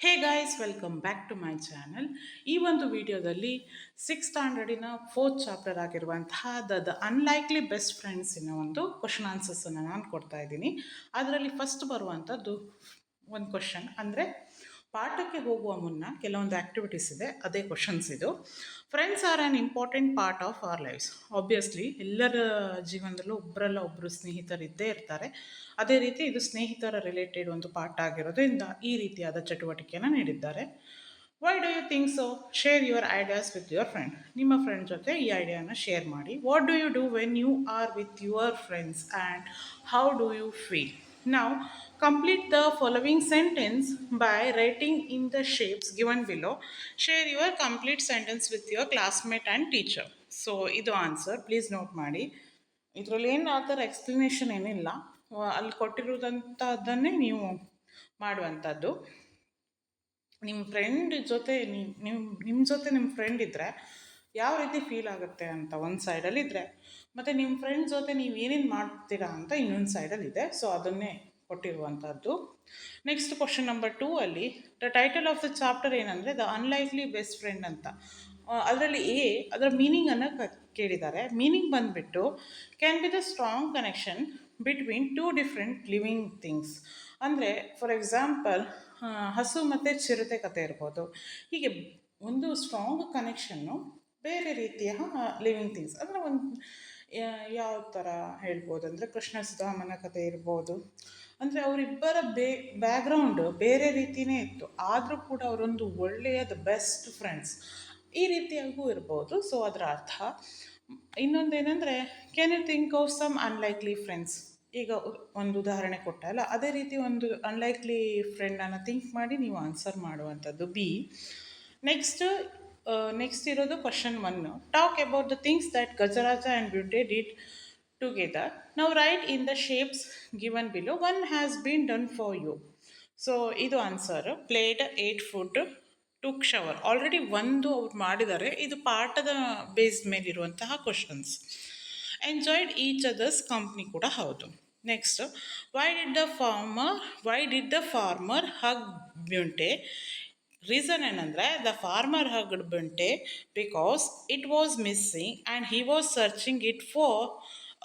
Hey guys welcome back to my channel. ಈ ಒಂದು ವಿಡಿಯೋದಲ್ಲಿ ಸಿಕ್ಸ್ ಸ್ಟ್ಯಾಂಡರ್ಡಿನ ಫೋರ್ತ್ ಚಾಪ್ಟರ್ ಆಗಿರುವಂತಹ ದ ಅನ್ಲೈಕ್ಲಿ ಬೆಸ್ಟ್ ಫ್ರೆಂಡ್ಸಿನ ಒಂದು ಕ್ವಶನ್ ಆನ್ಸರ್ಸನ್ನು ನಾನು ಕೊಡ್ತಾ ಇದ್ದೀನಿ. ಅದರಲ್ಲಿ ಫಸ್ಟ್ ಬರುವಂಥದ್ದು ಒಂದು ಕ್ವಶನ್ ಅಂದರೆ ಪಾಠಕ್ಕೆ ಹೋಗುವ ಮುನ್ನ ಕೆಲವೊಂದು ಆ್ಯಕ್ಟಿವಿಟೀಸ್ ಇದೆ, ಅದೇ ಕ್ವಶನ್ಸ್ ಇದು. Friends are an important part of our lives. Obviously ಎಲ್ಲರ ಜೀವನದಲ್ಲೂ ಒಬ್ಬರಲ್ಲ ಒಬ್ಬರು ಸ್ನೇಹಿತರಿದ್ದೇ ಇರ್ತಾರೆ. ಅದೇ ರೀತಿ ಇದು ಸ್ನೇಹಿತರ ರಿಲೇಟೆಡ್ ಒಂದು ಪಾಠ ಆಗಿರೋದ್ರಿಂದ ಈ ರೀತಿಯಾದ ಚಟುವಟಿಕೆಯನ್ನು ನೀಡಿದ್ದಾರೆ. Why do you think so? Share your ideas with your friend. ನಿಮ್ಮ ಫ್ರೆಂಡ್ ಜೊತೆ ಈ ಐಡಿಯಾನ ಶೇರ್ ಮಾಡಿ. What do you do when you are with your friends and how do you feel? Now, complete the following sentence by writing in the shapes given below. Share your complete sentence with your classmate and teacher. So, ಇದು answer. Please note ಮಾಡಿ. ಇದರಲ್ಲಿ ಏನು ಆ ಥರ explanation ಏನಿಲ್ಲ, ಅಲ್ಲಿ ಕೊಟ್ಟಿರೋದಂಥದ್ದನ್ನೇ ನೀವು ಮಾಡುವಂಥದ್ದು. ನಿಮ್ಮ ಫ್ರೆಂಡ್ ಜೊತೆ ನಿಮ್ಮ ಜೊತೆ ನಿಮ್ಮ ಫ್ರೆಂಡ್ ಇದ್ದರೆ ಯಾವ ರೀತಿ ಫೀಲ್ ಆಗುತ್ತೆ ಅಂತ ಒಂದು ಸೈಡಲ್ಲಿದ್ದರೆ, ಮತ್ತು ನಿಮ್ಮ ಫ್ರೆಂಡ್ ಜೊತೆ ನೀವು ಏನೇನು ಮಾಡ್ತೀರಾ ಅಂತ ಇನ್ನೊಂದು ಸೈಡಲ್ಲಿದೆ. ಸೊ ಅದನ್ನೇ ಕೊಟ್ಟಿರುವಂಥದ್ದು. ನೆಕ್ಸ್ಟ್ ಕ್ವಶನ್ ನಂಬರ್ 2 ಅಲ್ಲಿ the title of the chapter ಏನಂದರೆ ದ ಅನ್ಲೈಕ್ಲಿ ಬೆಸ್ಟ್ ಫ್ರೆಂಡ್ ಅಂತ. ಅದರಲ್ಲಿ ಅದರ ಮೀನಿಂಗನ್ನು ಕೇಳಿದ್ದಾರೆ. ಮೀನಿಂಗ್ ಬಂದುಬಿಟ್ಟು can be the strong connection between two different living things. ಅಂದರೆ ಫಾರ್ ಎಕ್ಸಾಂಪಲ್ ಹಸು ಮತ್ತು ಚಿರತೆ ಕತೆ ಇರ್ಬೋದು. ಹೀಗೆ ಒಂದು ಸ್ಟ್ರಾಂಗ್ ಕನೆಕ್ಷನ್ನು ಬೇರೆ ರೀತಿಯ ಲಿವಿಂಗ್ ಥಿಂಗ್ಸ್. ಅಂದರೆ ಒಂದು ಯಾವ ಥರ ಹೇಳ್ಬೋದು ಅಂದರೆ ಕೃಷ್ಣ ಸುಧಾಮನ ಕಥೆ ಇರ್ಬೋದು. ಅಂದರೆ ಅವರಿಬ್ಬರ ಬ್ಯಾಕ್ಗ್ರೌಂಡು ಬೇರೆ ರೀತಿಯೇ ಇತ್ತು, ಆದರೂ ಕೂಡ ಅವರೊಂದು ಒಳ್ಳೆಯ ಬೆಸ್ಟ್ ಫ್ರೆಂಡ್ಸ್ ಈ ರೀತಿಯಾಗೂ ಇರ್ಬೋದು. ಸೊ ಅದರ ಅರ್ಥ. ಇನ್ನೊಂದೇನೆಂದರೆ can you think of some unlikely friends. ಈಗ ಒಂದು ಉದಾಹರಣೆ ಕೊಟ್ಟಲ್ಲ, ಅದೇ ರೀತಿ ಒಂದು ಅನ್ಲೈಕ್ಲಿ ಫ್ರೆಂಡನ್ನು ಥಿಂಕ್ ಮಾಡಿ ನೀವು ಆನ್ಸರ್ ಮಾಡುವಂಥದ್ದು ಬಿ. ನೆಕ್ಸ್ಟ್ ಇರೋದು question 1. Talk about the things that Gajaraja and Bunty did together. ನಾವು write in the shapes given below. One has been done for you. So ಇದು answer. Played, ate food, took shower. Already ಒಂದು ಅವ್ರು ಮಾಡಿದ್ದಾರೆ. ಇದು ಪಾಠದ based ಮೇಲಿರುವಂತಹ questions. Enjoyed each other's company ಕೂಡ ಹೌದು. Next, why did the farmer hug Bunty. Reason ಏನಂದರೆ the farmer hugged Bunty because it was missing and he was searching it for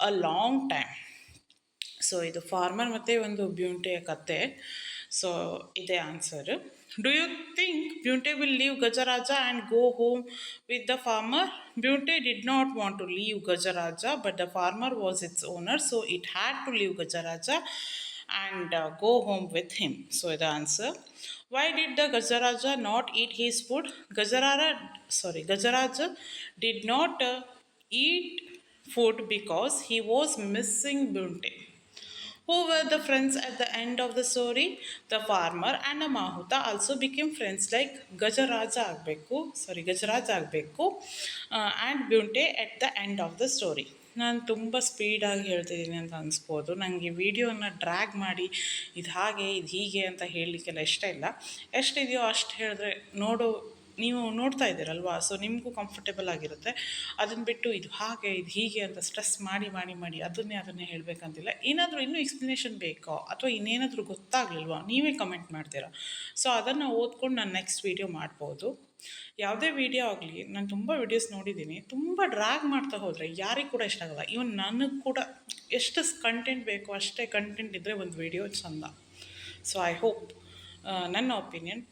a long time. So ಇದು ಫಾರ್ಮರ್ ಮತ್ತು ಒಂದು ಬ್ಯೂಂಟೆಯ ಕತೆ. So ಇದೇ answer. Do you think Bunty will leave Gajaraja and go home with the farmer? Bunty did not want to leave Gajaraja but the farmer was its owner, so it had to leave Gajaraja and go home with him. So the answer. Why did the Gajaraja not eat his food? Gajaraja did not eat food because he was missing Bunte. Who were the friends at the end of the story? The farmer and the Mahuta also became friends like Gajaraja ಆಗಬೇಕು and Bunte at the end of the story. ನಾನು ತುಂಬ ಸ್ಪೀಡಾಗಿ ಹೇಳ್ತಿದ್ದೀನಿ ಅಂತ ಅನಿಸ್ಬೋದು. ನನಗೆ ವಿಡಿಯೋನ drag ಮಾಡಿ ಇದು ಹಾಗೆ ಇದು ಹೀಗೆ ಅಂತ ಹೇಳಲಿಕ್ಕೆಲ್ಲ ಇಷ್ಟ ಇಲ್ಲ. ಎಷ್ಟಿದೆಯೋ ಅಷ್ಟು ಹೇಳಿದ್ರೆ ನೀವು ನೋಡ್ತಾ ಇದ್ದೀರಲ್ವಾ, ಸೊ ನಿಮಗೂ ಕಂಫರ್ಟೇಬಲ್ ಆಗಿರುತ್ತೆ. ಅದನ್ನು ಬಿಟ್ಟು ಇದು ಹಾಗೆ ಇದು ಹೀಗೆ ಅಂತ ಸ್ಟ್ರೆಸ್ ಮಾಡಿ ಅದನ್ನೇ ಹೇಳಬೇಕಂತಿಲ್ಲ. ಏನಾದರೂ ಇನ್ನೂ ಎಕ್ಸ್ಪ್ಲನೇಷನ್ ಬೇಕೋ ಅಥವಾ ಇನ್ನೇನಾದರೂ ಗೊತ್ತಾಗಲಿಲ್ವಾ ನೀವೇ ಕಮೆಂಟ್ ಮಾಡ್ತೀರಾ. ಸೊ ಅದನ್ನು ಓದ್ಕೊಂಡು ನಾನು ನೆಕ್ಸ್ಟ್ ವೀಡಿಯೋ ಮಾಡ್ಬೋದು. ಯಾವುದೇ ವೀಡಿಯೋ ಆಗಲಿ, ನಾನು ತುಂಬ ವೀಡಿಯೋಸ್ ನೋಡಿದ್ದೀನಿ, ತುಂಬ ಡ್ರ್ಯಾಗ್ ಮಾಡ್ತಾ ಹೋದರೆ ಯಾರಿಗೂ ಕೂಡ ಇಷ್ಟ ಆಗಲ್ಲ. ಇವನ್ ನನಗೆ ಕೂಡ ಎಷ್ಟು ಕಂಟೆಂಟ್ ಬೇಕೋ ಅಷ್ಟೇ ಕಂಟೆಂಟ್ ಇದ್ದರೆ ಒಂದು ವೀಡಿಯೋ ಚೆಂದ. ಸೊ ಐ ಹೋಪ್ ನನ್ನ ಒಪಿನಿಯನ್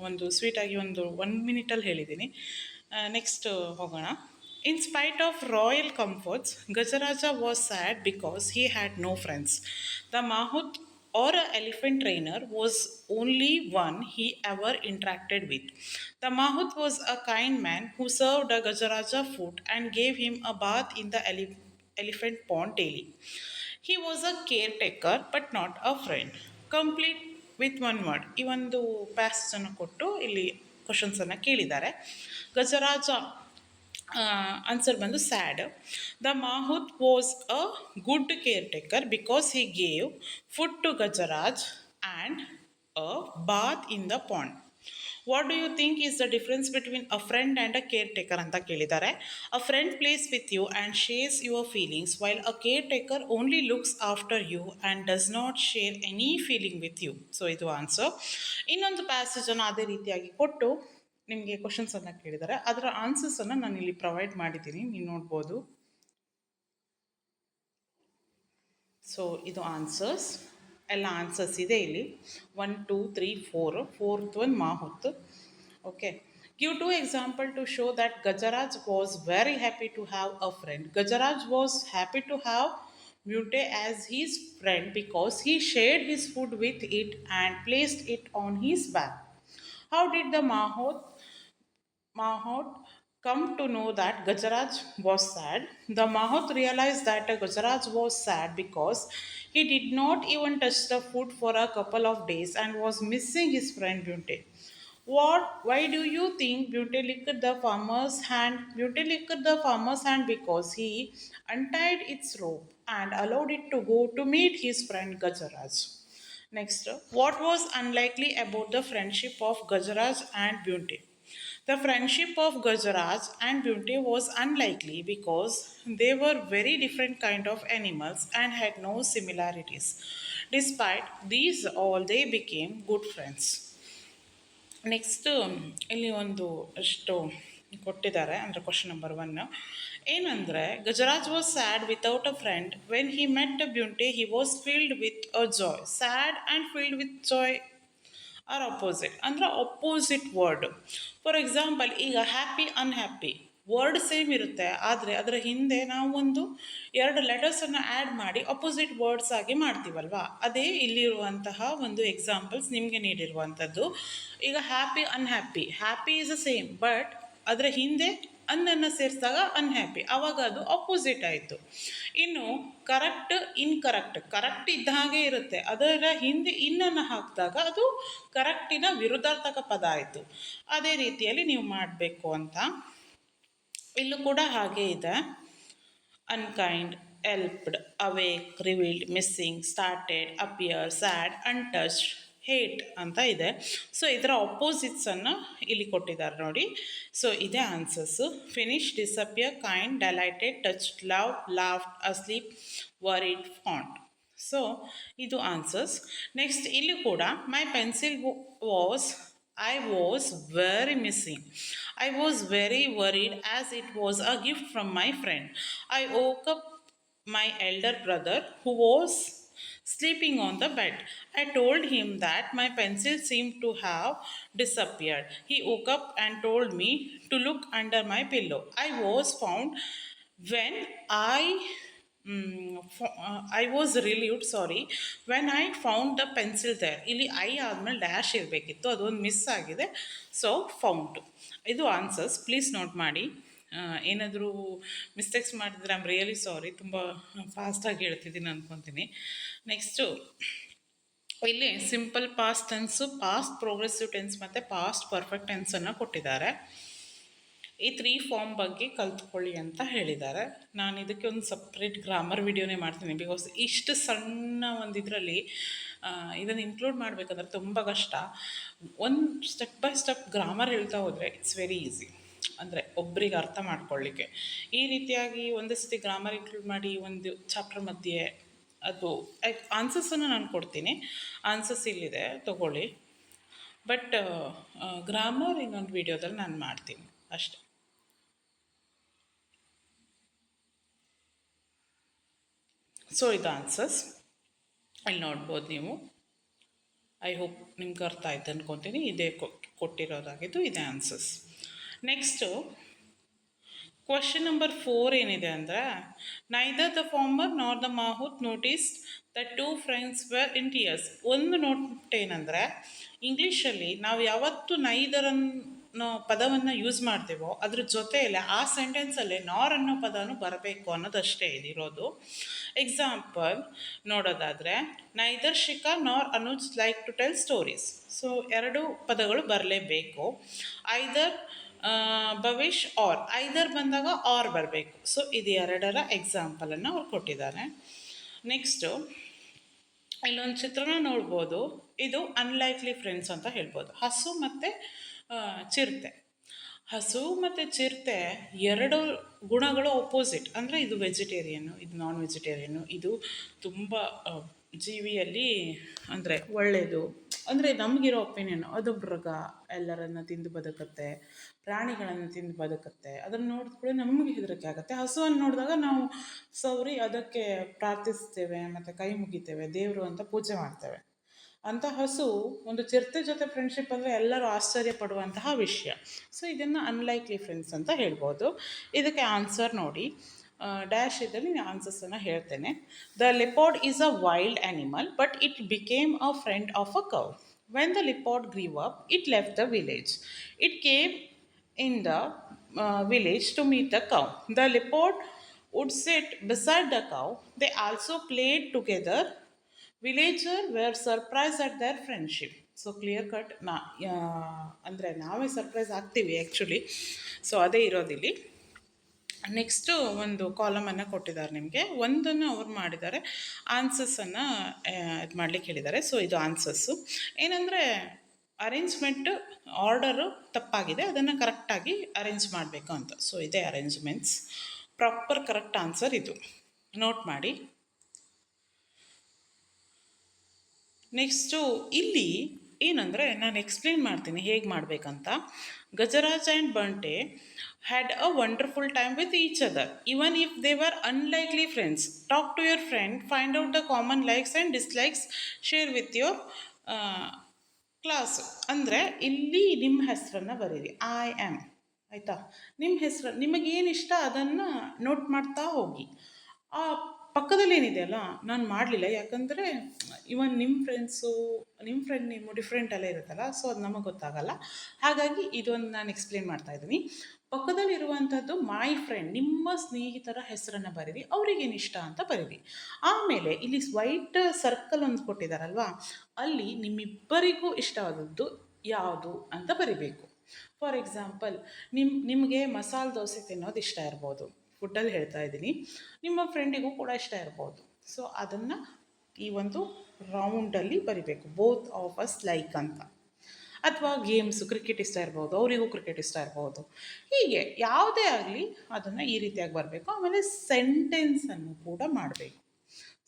ಒಂದು ಸ್ವೀಟಾಗಿ ಒಂದು 1 ಮಿನಿಟಲ್ಲಿ ಹೇಳಿದ್ದೀನಿ. ನೆಕ್ಸ್ಟ್ ಹೋಗೋಣ. In spite of royal comforts, Gajaraja was sad because he had no friends. The mahout or an elephant trainer was only one he ever interacted with. The Mahout was a kind man who served a Gajaraja food and gave him a bath in the elephant pond daily. He was a caretaker but not a friend. Complete with one word. ಈ ಒಂದು ಪ್ಯಾಸೇಜನ್ನು ಕೊಟ್ಟು ಇಲ್ಲಿ ಕ್ವಶನ್ಸನ್ನು ಕೇಳಿದ್ದಾರೆ. Gajaraja answer ಬಂದು sad. The mahout was a good caretaker because he gave food to Gajaraj and a bath in the pond. What do you think is the difference between a friend and a caretaker ಅಂತ ಕೇಳಿದ್ದಾರೆ. A friend plays with you and shares your feelings while a caretaker only looks after you and does not share any feeling with you. So ಇದು answer. ಇನ್ನೊಂದು ಪ್ಯಾಸೇಜನ್ನು ಅದೇ ರೀತಿಯಾಗಿ ಕೊಟ್ಟು ನಿಮಗೆ ಕ್ವಶನ್ಸನ್ನು ಕೇಳಿದ್ದಾರೆ. ಅದರ ಆನ್ಸರ್ಸನ್ನು ನಾನು ಇಲ್ಲಿ ಪ್ರೊವೈಡ್ ಮಾಡಿದ್ದೀನಿ, ನೀವು ನೋಡ್ಬೋದು. ಸೊ ಇದು ಆನ್ಸರ್ಸ್, ಎಲ್ಲ ಆನ್ಸರ್ಸ್ ಇದೆ ಇಲ್ಲಿ. 1 2 3 4, fourth one mahout. Okay, give two example to show that Gajaraj was very happy to have a friend. Gajaraj was happy to have Mute as his friend because he shared his food with it and placed it on his back. How did the Mahout come to know that Gajaraj was sad? The Mahout realized that Gajaraj was sad because he did not even touch the food for a couple of days and was missing his friend Bunte. What? Why do you think Bunte licked the farmer's hand? Bunte licked the farmer's hand because he untied its rope and allowed it to go to meet his friend Gajaraj. Next, what was unlikely about the friendship of Gajaraj and Bunte? The friendship of Gajaraj and Bunte was unlikely because they were very different kind of animals and had no similarities. Despite these all, they became good friends. Next ಇಲ್ಲಿ ಒಂದು ಎಷ್ಟು ಕೊಟ್ಟಿದ್ದಾರೆ ಅಂದರೆ question number 1 ಏನಂದರೆ, Gajaraj was sad without a friend when he met a Bunty he was filled with a joy. Sad and filled with joy are opposite, ಅಂದರೆ opposite word. For example, ಈಗ happy unhappy word same ಇರುತ್ತೆ, ಆದರೆ ಅದರ ಹಿಂದೆ ನಾವು ಒಂದು 2 ಲೆಟರ್ಸನ್ನು ಆ್ಯಡ್ ಮಾಡಿ ಅಪೋಸಿಟ್ ವರ್ಡ್ಸ್ ಆಗಿ ಮಾಡ್ತೀವಲ್ವಾ, ಅದೇ ಇಲ್ಲಿರುವಂತಹ ಒಂದು ಎಕ್ಸಾಂಪಲ್ಸ್ ನಿಮಗೆ ನೀಡಿರುವಂಥದ್ದು. ಈಗ happy unhappy, happy is a same but ಅದರ ಹಿಂದೆ ಅನ್ನನ್ನು ಸೇರಿಸಿದಾಗ ಅನ್ಹ್ಯಾಪಿ, ಆವಾಗ ಅದು ಅಪೋಸಿಟ್ ಆಯಿತು. ಇನ್ನು ಕರೆಕ್ಟ್ ಇನ್ಕರೆಕ್ಟ್, ಕರೆಕ್ಟ್ ಇದ್ದ ಹಾಗೆ ಇರುತ್ತೆ, ಅದರ ಹಿಂದೆ ಇನ್ನನ್ನು ಹಾಕಿದಾಗ ಅದು ಕರೆಕ್ಟಿನ ವಿರುದ್ಧಾರ್ಥಕ ಪದ ಆಯಿತು. ಅದೇ ರೀತಿಯಲ್ಲಿ ನೀವು ಮಾಡಬೇಕು ಅಂತ. ಇಲ್ಲೂ ಕೂಡ ಹಾಗೆ ಇದೆ. Unkind, helped, awake, revealed, missing, started, appear, sad, untouched, hate ಅಂತ ಇದೆ. ಸೊ ಇದರ ಅಪೋಸಿಟ್ಸನ್ನು ಇಲ್ಲಿ ಕೊಟ್ಟಿದ್ದಾರೆ ನೋಡಿ. ಸೊ ಇದೇ answers. Finish, disappear, kind, delighted, touched, love, laughed, asleep, worried, found. So ಇದು ಆನ್ಸರ್ಸ್. ನೆಕ್ಸ್ಟ್ ಇಲ್ಲಿ ಕೂಡ my pencil I was very missing. I was very worried as it was a gift from my friend. I woke up my elder brother who was sleeping on the bed. I told him that my pencil seemed to have disappeared. He woke up and told me to look under my pillow. I was found when I was relieved, sorry, when I found the pencil there. ಇಲ್ಲಿ I ಆದಮೇಲೆ dash ಇರಬೇಕಿತ್ತು, ಅದೊಂದು miss ಆಗಿದೆ. So found, ಇದು answers. Please note ಮಾಡಿ. ಏನಾದರೂ mistakes ಮಾಡಿದರೆ I am really sorry, ತುಂಬ ಫಾಸ್ಟಾಗಿ ಹೇಳ್ತಿದ್ದೀನಿ ಅಂದ್ಕೊತೀನಿ. ನೆಕ್ಸ್ಟು ಇಲ್ಲಿ simple past tens, past progressive tense ಮತ್ತು ಪಾಸ್ಟ್ ಪರ್ಫೆಕ್ಟ್ ಟೆನ್ಸನ್ನು ಕೊಟ್ಟಿದ್ದಾರೆ. ಈ 3 ಫಾರ್ಮ್ ಬಗ್ಗೆ ಕಲ್ತ್ಕೊಳ್ಳಿ ಅಂತ ಹೇಳಿದ್ದಾರೆ. ನಾನು ಇದಕ್ಕೆ ಒಂದು ಸಪ್ರೇಟ್ ಗ್ರಾಮರ್ ವಿಡಿಯೋನೇ ಮಾಡ್ತೀನಿ, ಬಿಕಾಸ್ ಇಷ್ಟು ಸಣ್ಣ ಒಂದು ಇದರಲ್ಲಿ ಇದನ್ನು ಇನ್ಕ್ಲೂಡ್ ಮಾಡಬೇಕಂದ್ರೆ ತುಂಬ ಕಷ್ಟ. ಒಂದು ಸ್ಟೆಪ್ ಬೈ ಸ್ಟೆಪ್ ಗ್ರಾಮರ್ ಹೇಳ್ತಾ ಹೋದರೆ ಇಟ್ಸ್ ವೆರಿ ಈಸಿ, ಅಂದರೆ ಒಬ್ಬರಿಗೆ ಅರ್ಥ ಮಾಡ್ಕೊಳ್ಳಿಕ್ಕೆ. ಈ ರೀತಿಯಾಗಿ ಒಂದೇ ಸತಿ ಗ್ರಾಮರ್ ಇನ್ಕ್ಲೂಡ್ ಮಾಡಿ ಒಂದು ಚಾಪ್ಟರ್ ಮಧ್ಯೆ ಅದು ಆನ್ಸರ್ಸನ್ನು ನಾನು ಕೊಡ್ತೀನಿ, ಆನ್ಸರ್ಸ್ ಇಲ್ಲಿದೆ ತಗೊಳ್ಳಿ. ಬಟ್ ಗ್ರಾಮರ್ ಇನ್ನೊಂದು ವಿಡಿಯೋದಲ್ಲಿ ನಾನು ಮಾಡ್ತೀನಿ ಅಷ್ಟೆ. ಸೊ ಇದು ಆನ್ಸರ್ಸ್ ಅಲ್ಲಿ ನೋಡ್ಬೋದು ನೀವು. ಐ ಹೋಪ್ ನಿಮ್ಗೆ ಅರ್ಥ ಆಯ್ತು ಅಂದ್ಕೊತೀನಿ. ಇದೇ ಕೊಟ್ಟಿರೋದಾಗಿದ್ದು, ಇದೇ ಆನ್ಸರ್ಸ್. ನೆಕ್ಸ್ಟು ಕ್ವಶನ್ ನಂಬರ್ 4 ಏನಿದೆ ಅಂದರೆ, neither the farmer nor the mahout noticed the 2 friends were in tears. ಒಂದು ನೋಟ್ ಏನಂದರೆ, ಇಂಗ್ಲೀಷಲ್ಲಿ ನಾವು ಯಾವತ್ತು ನೈದರನ್ನು ಪದವನ್ನು ಯೂಸ್ ಮಾಡ್ತೀವೋ ಅದ್ರ ಜೊತೆಯಲ್ಲೇ ಆ ಸೆಂಟೆನ್ಸಲ್ಲೇ ನಾರ್ ಅನ್ನೋ ಪದನೂ ಬರಬೇಕು ಅನ್ನೋದಷ್ಟೇ ಇದಿರೋದು. ಎಕ್ಸಾಂಪಲ್ ನೋಡೋದಾದರೆ, neither Shikha nor Anuj like to tell stories. So 2 ಪದಗಳು ಬರಲೇಬೇಕು. ಐದರ್ ಭವಿಷ್ ಆರ್, ಐದರ್ ಬಂದಾಗ ಆರ್ ಬರಬೇಕು. ಸೊ ಇದು 2ರ ಎಕ್ಸಾಂಪಲನ್ನು ಅವ್ರು ಕೊಟ್ಟಿದ್ದಾರೆ. ನೆಕ್ಸ್ಟು ಇಲ್ಲೊಂದು ಚಿತ್ರನ ನೋಡ್ಬೋದು. ಇದು ಅನ್ಲೈಕ್ಲಿ ಫ್ರೆಂಡ್ಸ್ ಅಂತ ಹೇಳ್ಬೋದು. ಹಸು ಮತ್ತು ಚಿರತೆ. ಹಸು ಮತ್ತು ಚಿರತೆ ಎರಡು ಗುಣಗಳು ಅಪೋಸಿಟ್. ಅಂದರೆ ಇದು ವೆಜಿಟೇರಿಯನ್ನು, ಇದು ನಾನ್ ವೆಜಿಟೇರಿಯನ್ನು. ಇದು ತುಂಬ ಜೀವಿಯಲ್ಲಿ ಅಂದರೆ ಒಳ್ಳೆಯದು. ಅಂದರೆ ನಮಗಿರೋ ಒಪಿನಿಯನ್, ಅದು ಮೃಗ, ಎಲ್ಲರನ್ನು ತಿಂದು ಬದುಕುತ್ತೆ, ಪ್ರಾಣಿಗಳನ್ನು ತಿಂದು ಬದುಕುತ್ತೆ. ಅದನ್ನು ನೋಡಿದ ಕೂಡ ನಮಗೆ ಹೆದರಿಕೆ ಆಗುತ್ತೆ. ಹಸುವನ್ನು ನೋಡಿದಾಗ ನಾವು ಸೌರಿ ಅದಕ್ಕೆ ಪ್ರಾರ್ಥಿಸ್ತೇವೆ ಮತ್ತು ಕೈ ಮುಗಿತೇವೆ, ದೇವರು ಅಂತ ಪೂಜೆ ಮಾಡ್ತೇವೆ. ಅಂಥ ಹಸು ಒಂದು ಚಿರತೆ ಜೊತೆ ಫ್ರೆಂಡ್ಶಿಪ್ ಅಂದರೆ ಎಲ್ಲರೂ ಆಶ್ಚರ್ಯ ಪಡುವಂತಹ ವಿಷಯ. ಸೊ ಇದನ್ನು ಅನ್ಲೈಕ್ಲಿ ಫ್ರೆಂಡ್ಸ್ ಅಂತ ಹೇಳ್ಬೋದು. ಇದಕ್ಕೆ ಆನ್ಸರ್ ನೋಡಿ, ಡ್ಯಾಶ್ ಇದ್ದಲ್ಲಿ ನಾನು ಆನ್ಸರ್ಸನ್ನು ಹೇಳ್ತೇನೆ. The leopard is a wild animal but it became a friend of a cow. When the leopard grew up it left the village. It came in the village to meet the cow. The leopard would sit beside the cow. They also played together. Villagers were surprised at their friendship. So clear cut ಅಂದರೆ ನಾವೇ surprise ಆಗ್ತೀವಿ actually. So ಅದೇ ಇರೋದಿಲ್ಲಿ. Next ಒಂದು ಕಾಲಮನ್ನು ಕೊಟ್ಟಿದ್ದಾರೆ ನಿಮಗೆ, ಒಂದನ್ನು ಅವ್ರು ಮಾಡಿದ್ದಾರೆ, ಆನ್ಸರ್ಸನ್ನು ಇದು ಮಾಡಲಿಕ್ಕೆ ಹೇಳಿದ್ದಾರೆ. ಸೊ ಇದು ಆನ್ಸರ್ಸು ಏನಂದರೆ ಅರೇಂಜ್ಮೆಂಟು ಆರ್ಡರು ತಪ್ಪಾಗಿದೆ, ಅದನ್ನು ಕರೆಕ್ಟಾಗಿ ಅರೇಂಜ್ ಮಾಡಬೇಕು ಅಂತ. ಸೊ ಇದೇ ಅರೇಂಜ್ಮೆಂಟ್ಸ್, ಪ್ರಾಪರ್ ಕರೆಕ್ಟ್ ಆನ್ಸರ್ ಇದು, ನೋಟ್ ಮಾಡಿ. ನೆಕ್ಸ್ಟು ಇಲ್ಲಿ ಏನಂದರೆ ನಾನು ಎಕ್ಸ್ಪ್ಲೇನ್ ಮಾಡ್ತೀನಿ ಹೇಗೆ ಮಾಡಬೇಕಂತ. Gajaraj and Bunty had a wonderful time with each other even if they were unlikely friends. Talk to your friend, find out the common likes and dislikes, share with your class. ಅಂದರೆ ಇಲ್ಲಿ ನಿಮ್ಮ ಹೆಸರನ್ನು ಬರೀರಿ, ಐ ಆ್ಯಮ್, ಆಯಿತಾ? ನಿಮ್ಮ ಹೆಸರು, ನಿಮಗೇನು ಇಷ್ಟ ಅದನ್ನು ನೋಟ್ ಮಾಡ್ತಾ ಹೋಗಿ. ಆ ಪಕ್ಕದಲ್ಲಿ ಏನಿದೆಯಲ್ಲ, ನಾನು ಮಾಡಲಿಲ್ಲ ಯಾಕಂದರೆ ಇವನ್ ನಿಮ್ಮ ಫ್ರೆಂಡ್ ನೇಮು ಡಿಫ್ರೆಂಟ್ ಎಲ್ಲ ಇರುತ್ತಲ್ಲ, ಸೊ ಅದು ನಮಗೆ ಗೊತ್ತಾಗಲ್ಲ. ಹಾಗಾಗಿ ಇದೊಂದು ನಾನು ಎಕ್ಸ್ಪ್ಲೇನ್ ಮಾಡ್ತಾ ಇದ್ದೀನಿ. ಪಕ್ಕದಲ್ಲಿರುವಂಥದ್ದು ಮೈ ಫ್ರೆಂಡ್, ನಿಮ್ಮ ಸ್ನೇಹಿತರ ಹೆಸರನ್ನು ಬರೀರಿ, ಅವ್ರಿಗೇನು ಇಷ್ಟ ಅಂತ ಬರೀರಿ. ಆಮೇಲೆ ಇಲ್ಲಿ ವೈಟ್ ಸರ್ಕಲ್ ಒಂದು ಕೊಟ್ಟಿದ್ದಾರಲ್ವಾ, ಅಲ್ಲಿ ನಿಮ್ಮಿಬ್ಬರಿಗೂ ಇಷ್ಟವಾದದ್ದು ಯಾವುದು ಅಂತ ಬರಿಬೇಕು. ಫಾರ್ ಎಕ್ಸಾಂಪಲ್, ನಿಮಗೆ ಮಸಾಲೆ ದೋಸೆ ತಿನ್ನೋದು ಇಷ್ಟ ಇರ್ಬೋದು, ಫುಡ್ಡಲ್ಲಿ ಹೇಳ್ತಾ ಇದ್ದೀನಿ. ನಿಮ್ಮ ಫ್ರೆಂಡಿಗೂ ಕೂಡ ಇಷ್ಟ ಇರ್ಬೋದು. ಸೊ ಅದನ್ನು ಈ ಒಂದು ರೌಂಡಲ್ಲಿ ಬರಿಬೇಕು, ಬೋತ್ ಆಫ್ ಅಸ್ ಲೈಕ್ ಅಂತ. ಅಥವಾ ಗೇಮ್ಸು, ಕ್ರಿಕೆಟ್ ಇಷ್ಟ ಇರ್ಬೋದು, ಅವರಿಗೂ ಕ್ರಿಕೆಟ್ ಇಷ್ಟ ಇರ್ಬೋದು. ಹೀಗೆ ಯಾವುದೇ ಆಗಲಿ ಅದನ್ನು ಈ ರೀತಿಯಾಗಿ ಬರಬೇಕು. ಆಮೇಲೆ ಸೆಂಟೆನ್ಸನ್ನು ಕೂಡ ಮಾಡಬೇಕು.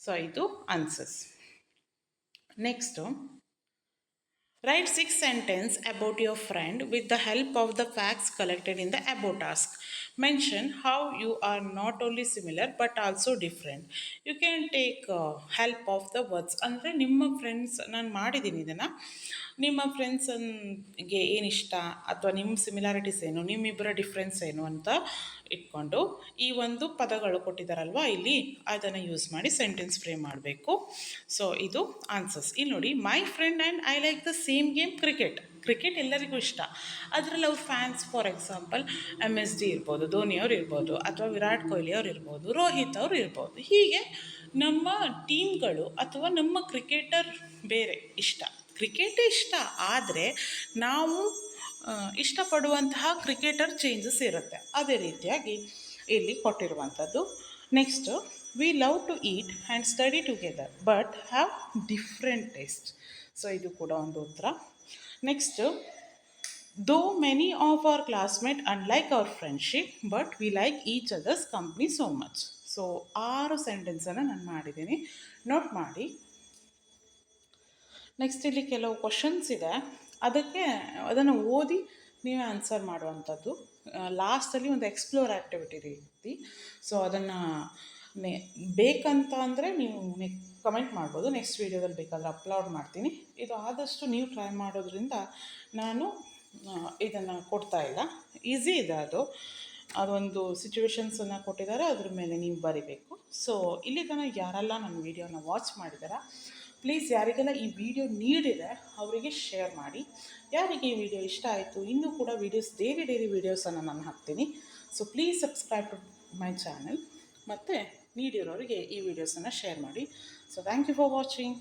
ಸೊ ಇದು answers. Next, write 6 sentences about your friend with the help of the facts collected in the above task. Mention how you are not only similar but also different. You can take help of the words. ಅಂದರೆ ನಿಮ್ಮ friends, ನಾನು ಮಾಡಿದ್ದೀನಿ ಇದನ್ನು, ನಿಮ್ಮ ಫ್ರೆಂಡ್ಸನ್ಗೆ ಏನಿಷ್ಟ ಅಥವಾ ನಿಮ್ಮ similarities ಏನು, ನಿಮ್ಮಿಬ್ಬರ ಡಿಫ್ರೆನ್ಸ್ ಏನು ಅಂತ ಇಟ್ಕೊಂಡು ಈ ಒಂದು ಪದಗಳು ಕೊಟ್ಟಿದ್ದಾರಲ್ವ ಇಲ್ಲಿ, ಅದನ್ನು ಯೂಸ್ ಮಾಡಿ ಸೆಂಟೆನ್ಸ್ ಫ್ರೇಮ್ ಮಾಡಬೇಕು. ಸೊ ಇದು ಆನ್ಸರ್ಸ್. ಇಲ್ಲಿ ನೋಡಿ, my friend and I like the same game cricket ಎಲ್ಲರಿಗೂ ಇಷ್ಟ. ಅದರಲ್ಲಿ ಅವ್ರ ಫ್ಯಾನ್ಸ್, ಫಾರ್ ಎಕ್ಸಾಂಪಲ್ MSD ಇರ್ಬೋದು, ಧೋನಿಯವ್ರು ಇರ್ಬೋದು, ಅಥವಾ ವಿರಾಟ್ ಕೊಹ್ಲಿ ಅವ್ರು ಇರ್ಬೋದು, ರೋಹಿತ್ ಅವರು ಇರ್ಬೋದು. ಹೀಗೆ ನಮ್ಮ ಟೀಮ್ಗಳು ಅಥವಾ ನಮ್ಮ ಕ್ರಿಕೆಟರ್ ಬೇರೆ ಇಷ್ಟ, ಕ್ರಿಕೆಟೇ ಇಷ್ಟ, ಆದರೆ ನಾವು ಇಷ್ಟಪಡುವಂತಹ ಕ್ರಿಕೆಟರ್ ಚೇಂಜಸ್ ಇರುತ್ತೆ. ಅದೇ ರೀತಿಯಾಗಿ ಇಲ್ಲಿ ಕೊಟ್ಟಿರುವಂಥದ್ದು. Next, we love to eat and study together but have different taste. So ಇದು ಕೂಡ ಒಂದು ಉತ್ತರ. Next, though many of our classmate unlike our friendship but we like each other's company so much. So 6 ಸೆಂಟೆನ್ಸನ್ನು ನಾನು ಮಾಡಿದ್ದೀನಿ, note ಮಾಡಿ. Next ಇಲ್ಲಿ ಕೆಲವು ಕ್ವಶನ್ಸ್ ಇದೆ, ಅದನ್ನು ಓದಿ ನೀವೇ ಆನ್ಸರ್ ಮಾಡುವಂಥದ್ದು. ಲಾಸ್ಟಲ್ಲಿ ಒಂದು ಎಕ್ಸ್ಪ್ಲೋರ್ ಆ್ಯಕ್ಟಿವಿಟಿ ರೀತಿ. ಸೊ ಅದನ್ನು ಬೇಕಂತ ಅಂದರೆ ನೀವು ಕಮೆಂಟ್ ಮಾಡ್ಬೋದು, ನೆಕ್ಸ್ಟ್ ವೀಡಿಯೋದಲ್ಲಿ ಬೇಕಾದರೆ ಅಪ್ಲೋಡ್ ಮಾಡ್ತೀನಿ. ಇದು ಆದಷ್ಟು ನೀವು ಟ್ರೈ ಮಾಡೋದ್ರಿಂದ ನಾನು ಇದನ್ನು ಕೊಡ್ತಾ ಇಲ್ಲ. ಈಸಿ ಇದೆ ಅದೊಂದು ಸಿಚುವೇಶನ್ಸನ್ನು ಕೊಟ್ಟಿದ್ದಾರೆ, ಅದ್ರ ಮೇಲೆ ನೀವು ಬರಿಬೇಕು. ಸೊ ಇಲ್ಲಿ ತನಕ ಯಾರೆಲ್ಲ ನನ್ನ ವೀಡಿಯೋನ ವಾಚ್ ಮಾಡಿದಾರ, ಪ್ಲೀಸ್ ಯಾರಿಗೆಲ್ಲ ಈ ವಿಡಿಯೋ ನೀಡಿದೆ ಅವರಿಗೆ ಶೇರ್ ಮಾಡಿ. ಯಾರಿಗೆ ಈ ವಿಡಿಯೋ ಇಷ್ಟ ಆಯಿತು, ಇನ್ನೂ ಕೂಡ ವೀಡಿಯೋಸ್ ಡೈಲಿ ವೀಡಿಯೋಸನ್ನು ನಾನು ಹಾಕ್ತೀನಿ. So please subscribe to my channel, ಮತ್ತು ನೀಡಿರೋರಿಗೆ ಈ ವಿಡಿಯೋಸನ್ನು ಶೇರ್ ಮಾಡಿ. So thank you for watching.